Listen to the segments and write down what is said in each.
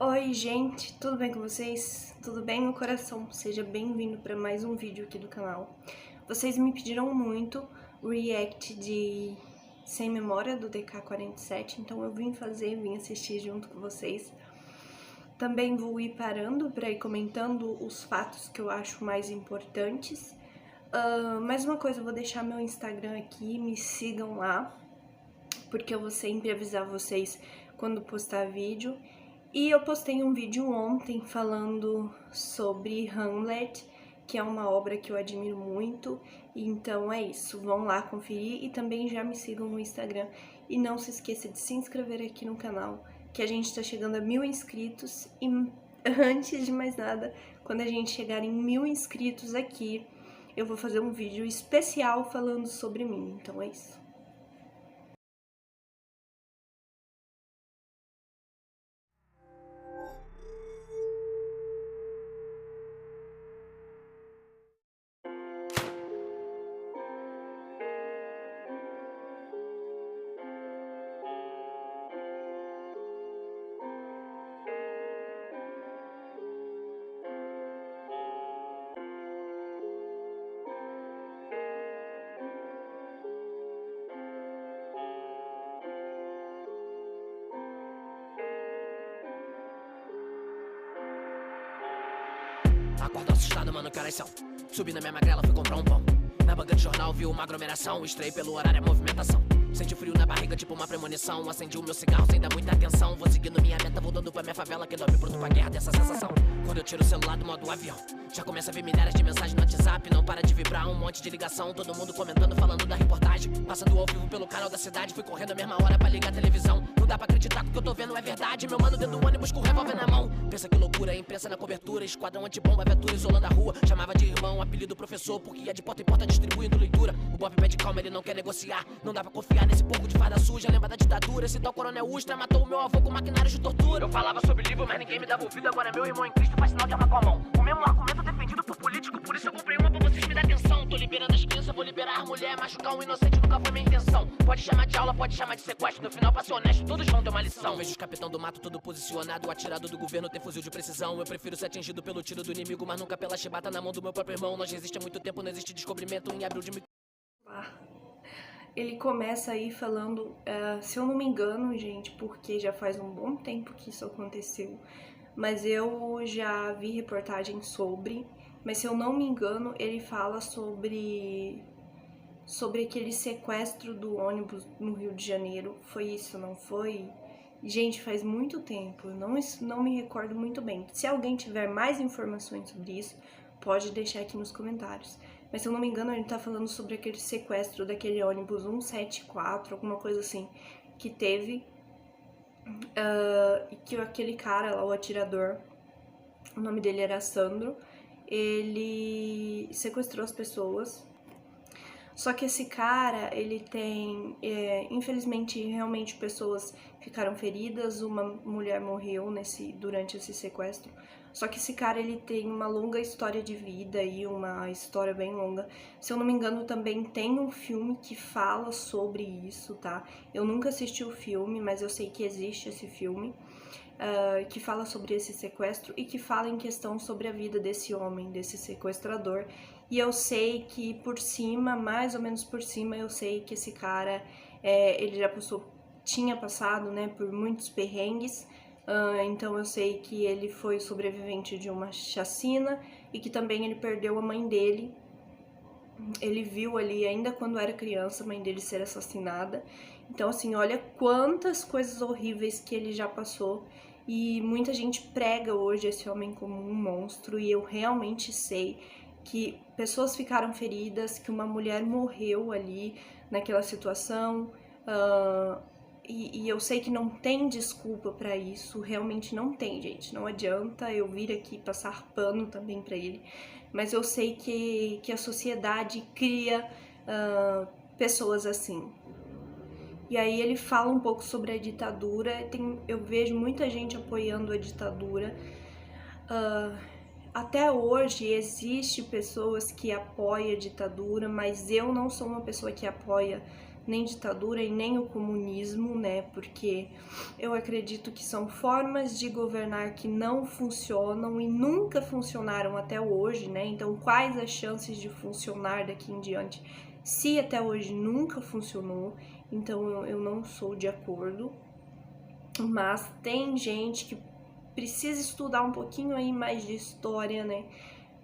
Oi, gente, tudo bem com vocês? Tudo bem no coração? Seja bem-vindo para mais um vídeo aqui do canal. Vocês me pediram muito o react de Sem Memória do DK47, então eu vim assistir junto com vocês. Também vou ir parando para ir comentando os fatos que eu acho mais importantes. Mais uma coisa, eu vou deixar meu Instagram aqui, me sigam lá, porque eu vou sempre avisar vocês quando postar vídeo. E eu postei um vídeo ontem falando sobre Hamlet, que é uma obra que eu admiro muito. Então é isso, vão lá conferir e também já me sigam no Instagram. E não se esqueça de se inscrever aqui no canal, que a gente tá chegando a 1000 inscritos. E antes de mais nada, quando a gente chegar em 1000 inscritos aqui, eu vou fazer um vídeo especial falando sobre mim. Então é isso. Acordo assustado, mano, que horas são? Subi na minha magrela, fui comprar um pão. Na banca de jornal, vi uma aglomeração. Estrei pelo horário, a movimentação. Senti frio na barriga, tipo uma premonição. Acendi o meu cigarro sem dar muita atenção. Vou seguindo minha meta, voltando pra minha favela. Que dorme pronto pra guerra, dessa sensação. Quando eu tiro o celular do modo avião, já começa a ver milhares de mensagens no WhatsApp. Não para de vibrar, um monte de ligação. Todo mundo comentando, falando da reportagem. Passando ao vivo pelo canal da cidade. Fui correndo a mesma hora pra ligar a televisão. Não dá pra acreditar que o que eu tô vendo é verdade. Meu mano dentro do ônibus com o revólver na mão. Pensa que loucura, imprensa na cobertura. Esquadrão antibomba, viatura isolando a rua. Chamava de irmão, apelido professor, porque ia de porta em porta distribuindo leitura. O Bob pede calma, ele não quer negociar. Não dá pra confiar nesse porco de farda suja. Lembra da ditadura, esse tal coronel Ustra matou o meu avô com maquinários de tortura. Eu falava sobre livro, mas ninguém me dava ouvido. Agora é meu irmão em Cristo, faz sinal de arma com a mão. O mesmo argumento defendido por político, por isso eu comprei uma pra vocês me dar atenção. Tô liberando as crianças, vou liberar a mulher. Machucar um inocente nunca foi minha intenção. Pode chamar de aula, pode chamar de sequestro. No final, pra ser honesto, todos vão ter uma lição. Vejo os capitão do mato todo posicionado. O atirado do governo tem fuzil de precisão. Eu prefiro ser atingido pelo tiro do inimigo, mas nunca pela chibata na mão do meu próprio irmão. Nós resiste há muito tempo, não existe descobrimento em abril de Ele começa aí falando, se eu não me engano, gente, porque já faz um bom tempo que isso aconteceu, mas eu já vi reportagem sobre, mas se eu não me engano, ele fala sobre aquele sequestro do ônibus no Rio de Janeiro. Foi isso, não foi? Gente, faz muito tempo, eu não me recordo muito bem. Se alguém tiver mais informações sobre isso, pode deixar aqui nos comentários. Mas se eu não me engano, ele tá falando sobre aquele sequestro daquele ônibus 174, alguma coisa assim, que teve. E que aquele cara lá, o atirador, o nome dele era Sandro, ele sequestrou as pessoas. Só que esse cara, ele tem, infelizmente, realmente pessoas ficaram feridas, uma mulher morreu durante esse sequestro. Só que esse cara, ele tem uma longa história de vida e uma história bem longa. Se eu não me engano, também tem um filme que fala sobre isso, tá? Eu nunca assisti o filme, mas eu sei que existe esse filme. Que fala sobre esse sequestro e que fala em questão sobre a vida desse homem, desse sequestrador. E eu sei que por cima, mais ou menos por cima, eu sei que esse cara, ele já tinha passado, né, por muitos perrengues. Então eu sei que ele foi sobrevivente de uma chacina e que também ele perdeu a mãe dele. Ele viu ali, ainda quando era criança, a mãe dele ser assassinada. Então, assim, olha quantas coisas horríveis que ele já passou. E muita gente prega hoje esse homem como um monstro. E eu realmente sei que pessoas ficaram feridas, que uma mulher morreu ali naquela situação. E eu sei que não tem desculpa pra isso, realmente não tem, gente. Não adianta eu vir aqui passar pano também pra ele. Mas eu sei que a sociedade cria pessoas assim. E aí ele fala um pouco sobre a ditadura. Eu vejo muita gente apoiando a ditadura. Até hoje existe pessoas que apoiam a ditadura, mas eu não sou uma pessoa que apoia nem ditadura e nem o comunismo, né? Porque eu acredito que são formas de governar que não funcionam e nunca funcionaram até hoje, né? Então, quais as chances de funcionar daqui em diante se até hoje nunca funcionou? Então, eu não sou de acordo. Mas tem gente que precisa estudar um pouquinho aí mais de história, né?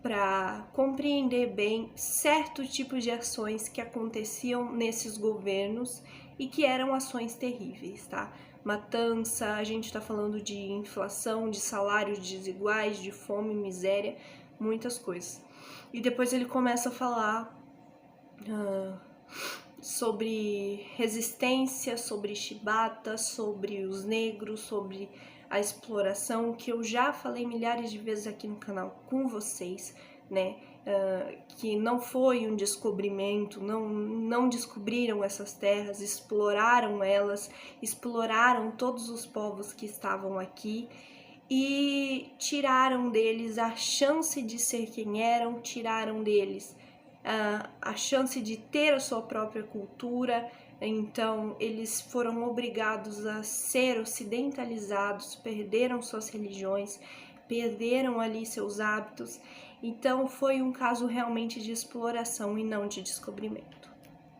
Para compreender bem certo tipo de ações que aconteciam nesses governos e que eram ações terríveis, tá? Matança, a gente tá falando de inflação, de salários desiguais, de fome, miséria, muitas coisas. E depois ele começa a falar sobre resistência, sobre chibata, sobre os negros, sobre a exploração, que eu já falei milhares de vezes aqui no canal com vocês, né? Que não foi um descobrimento, não descobriram essas terras, exploraram elas, exploraram todos os povos que estavam aqui e tiraram deles a chance de ser quem eram, tiraram deles a chance de ter a sua própria cultura. Então eles foram obrigados a ser ocidentalizados, perderam suas religiões, perderam ali seus hábitos. Então foi um caso realmente de exploração e não de descobrimento.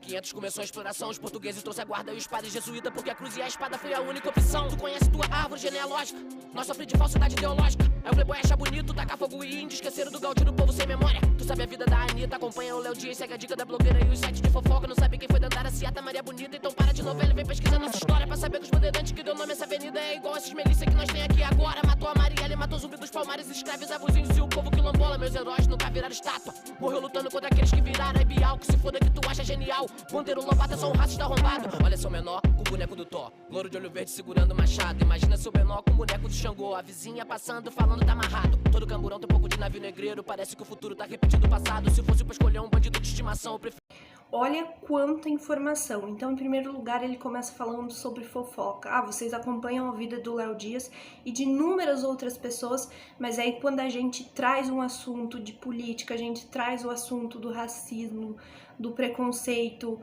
500 começou a exploração, os portugueses trouxe a guarda e os padres jesuítas, porque a cruz e a espada foi a única opção. Tu conhece tua árvore genealógica? Nós sofremos de falsidade ideológica. Aí o playboy acha bonito, tacar fogo e índio, esqueceram do Gaudí, do povo sem memória. Tu sabe a vida da Anitta, acompanha o Léo Dias, segue a dica da blogueira e os sites de fofoca. Não sabe quem foi Dandara, Ciata, Maria Bonita. Então para de novela e vem pesquisar nossa história, pra saber que os bandeirantes que deu nome a essa avenida é igual esses milícia que nós tem aqui agora. Matou a Marielle, matou o zumbi dos palmares, escravizava os índios e o povo quilombola. Meus heróis nunca viraram estátua, morreu lutando contra aqueles que viraram. É Bial, que se foda que tu acha genial. Ponteiro, Lobato, são raças da arrombado. Olha seu menor com o boneco do Thor, louro de olho verde segurando o machado. Imagina seu menor com o boneco do Xangô, a vizinha passando falando tá amarrado. Todo camburão tem um pouco de navio negreiro, parece que o futuro tá repetindo o passado. Se fosse pra escolher um bandido de estimação, eu prefiro... Olha quanta informação. Então, em primeiro lugar, ele começa falando sobre fofoca. Vocês acompanham a vida do Léo Dias e de inúmeras outras pessoas, mas aí quando a gente traz um assunto de política, a gente traz o assunto do racismo, do preconceito,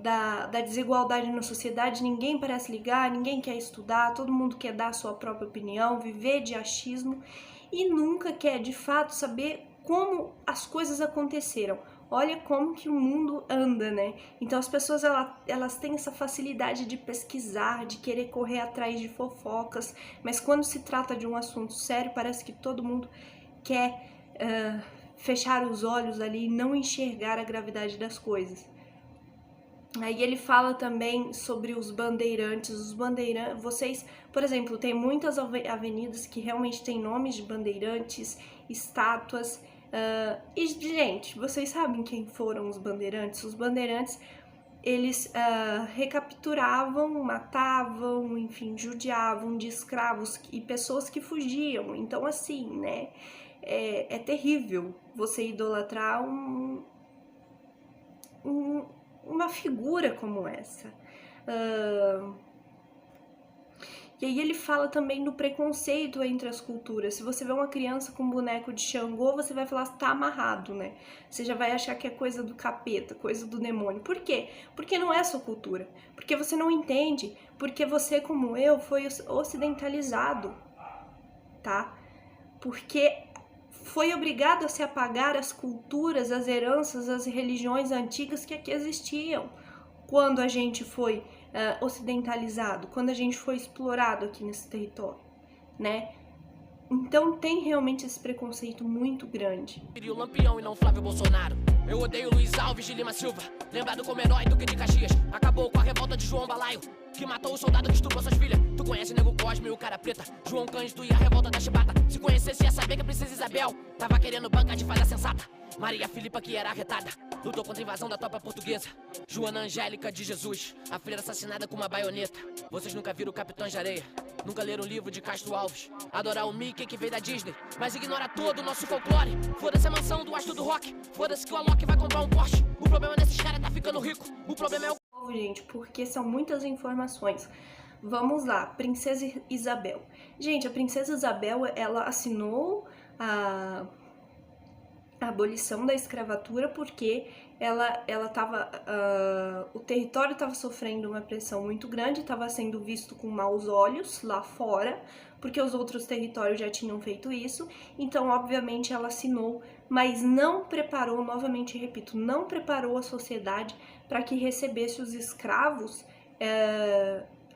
da desigualdade na sociedade, ninguém parece ligar, ninguém quer estudar, todo mundo quer dar a sua própria opinião, viver de achismo e nunca quer, de fato, saber como as coisas aconteceram. Olha como que o mundo anda, né? Então as pessoas elas têm essa facilidade de pesquisar, de querer correr atrás de fofocas, mas quando se trata de um assunto sério, parece que todo mundo quer fechar os olhos ali e não enxergar a gravidade das coisas. Aí ele fala também sobre os bandeirantes. Vocês, por exemplo, tem muitas avenidas que realmente têm nomes de bandeirantes, estátuas. E, gente, vocês sabem quem foram os bandeirantes? Os bandeirantes, eles recapturavam, matavam, enfim, judiavam de escravos e pessoas que fugiam. Então, assim, né, é terrível você idolatrar uma figura como essa. E aí ele fala também do preconceito entre as culturas. Se você vê uma criança com um boneco de Xangô, você vai falar que tá amarrado, né? Você já vai achar que é coisa do capeta, coisa do demônio. Por quê? Porque não é sua cultura. Porque você não entende. Porque você, como eu, foi ocidentalizado, tá? Porque foi obrigado a se apagar as culturas, as heranças, as religiões antigas que aqui existiam. Quando a gente foi ocidentalizado, quando a gente foi explorado aqui nesse território, né? Então tem realmente esse preconceito muito grande. O Lampião e não Flávio Bolsonaro. Eu odeio Luiz Alves de Lima Silva, lembrado como herói Duque de Caxias. Acabou com a revolta de João Balaio, que matou o soldado que estuprou suas filhas. Tu conhece Nego Cosme e o Cara Preta, João Cândido e a revolta da Chibata. Se conhecesse ia saber que a princesa Isabel tava querendo bancar de falha sensata. Maria Filipa, que era arretada, lutou contra a invasão da tropa portuguesa. Joana Angélica de Jesus, a freira assassinada com uma baioneta. Vocês nunca viram Capitães de Areia, nunca leram o livro de Castro Alves. Adorar o Mickey que veio da Disney, mas ignora todo o nosso folclore. Foda-se a mansão do astro do rock, foda-se que o Alok vai comprar um Porsche. O problema desses caras tá ficando rico, o problema é o... Gente, porque são muitas informações. Vamos lá, Princesa Isabel. Gente, a Princesa Isabel, ela assinou a abolição da escravatura, porque o território estava sofrendo uma pressão muito grande, estava sendo visto com maus olhos lá fora, porque os outros territórios já tinham feito isso, então obviamente ela assinou, mas não preparou, novamente repito, não preparou a sociedade para que recebesse os escravos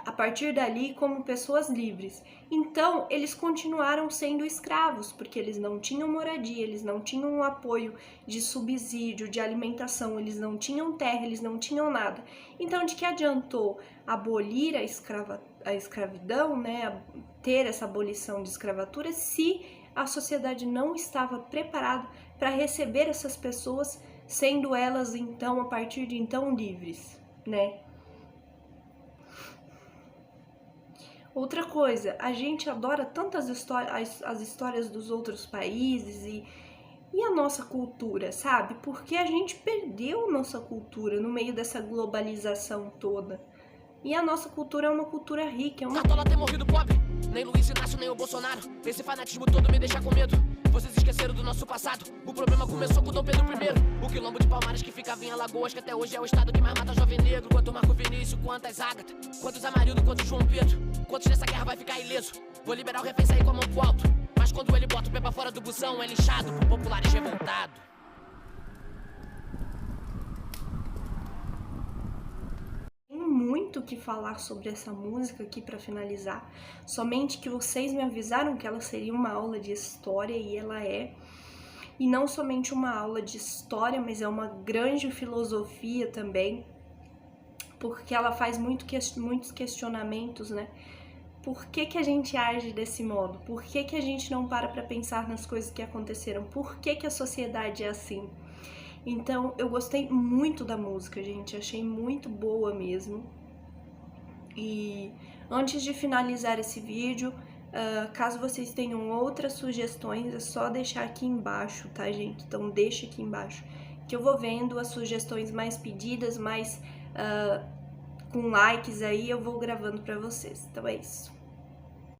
a partir dali como pessoas livres. Então, eles continuaram sendo escravos, porque eles não tinham moradia, eles não tinham um apoio de subsídio, de alimentação, eles não tinham terra, eles não tinham nada. Então, de que adiantou abolir a escravidão, né, ter essa abolição de escravatura, se a sociedade não estava preparada para receber essas pessoas, sendo elas, então, a partir de então, livres, né? Outra coisa, a gente adora tantas histórias, as histórias dos outros países e a nossa cultura, sabe? Porque a gente perdeu nossa cultura no meio dessa globalização toda. E a nossa cultura é uma cultura rica, é uma... Cartola ter morrido pobre, nem Luiz Inácio, nem o Bolsonaro. Esse fanatismo todo me deixa com medo. Vocês esqueceram do nosso passado. O problema começou com Dom Pedro I. O quilombo de Palmares que ficava em Alagoas, que até hoje é o estado que mais mata jovem negro. Quanto Marco Vinícius, quantas Ágata, quantos Amarildo, quantos João Pedro. Quantos nessa guerra vai ficar ileso? Vou liberar o refém, sair com a mão pro alto. Mas quando ele bota o pé pra fora do busão, é linchado por populares revoltados. Muito que falar sobre essa música aqui para finalizar, somente que vocês me avisaram que ela seria uma aula de história e ela é, e não somente uma aula de história, mas é uma grande filosofia também, porque ela faz muitos questionamentos, né? Por que a gente age desse modo? Por que a gente não para pensar nas coisas que aconteceram? Por que a sociedade é assim? Então, eu gostei muito da música, gente, achei muito boa mesmo. E antes de finalizar esse vídeo, caso vocês tenham outras sugestões, é só deixar aqui embaixo, tá, gente? Então, deixa aqui embaixo, que eu vou vendo as sugestões mais pedidas, mais com likes aí, eu vou gravando pra vocês. Então, é isso.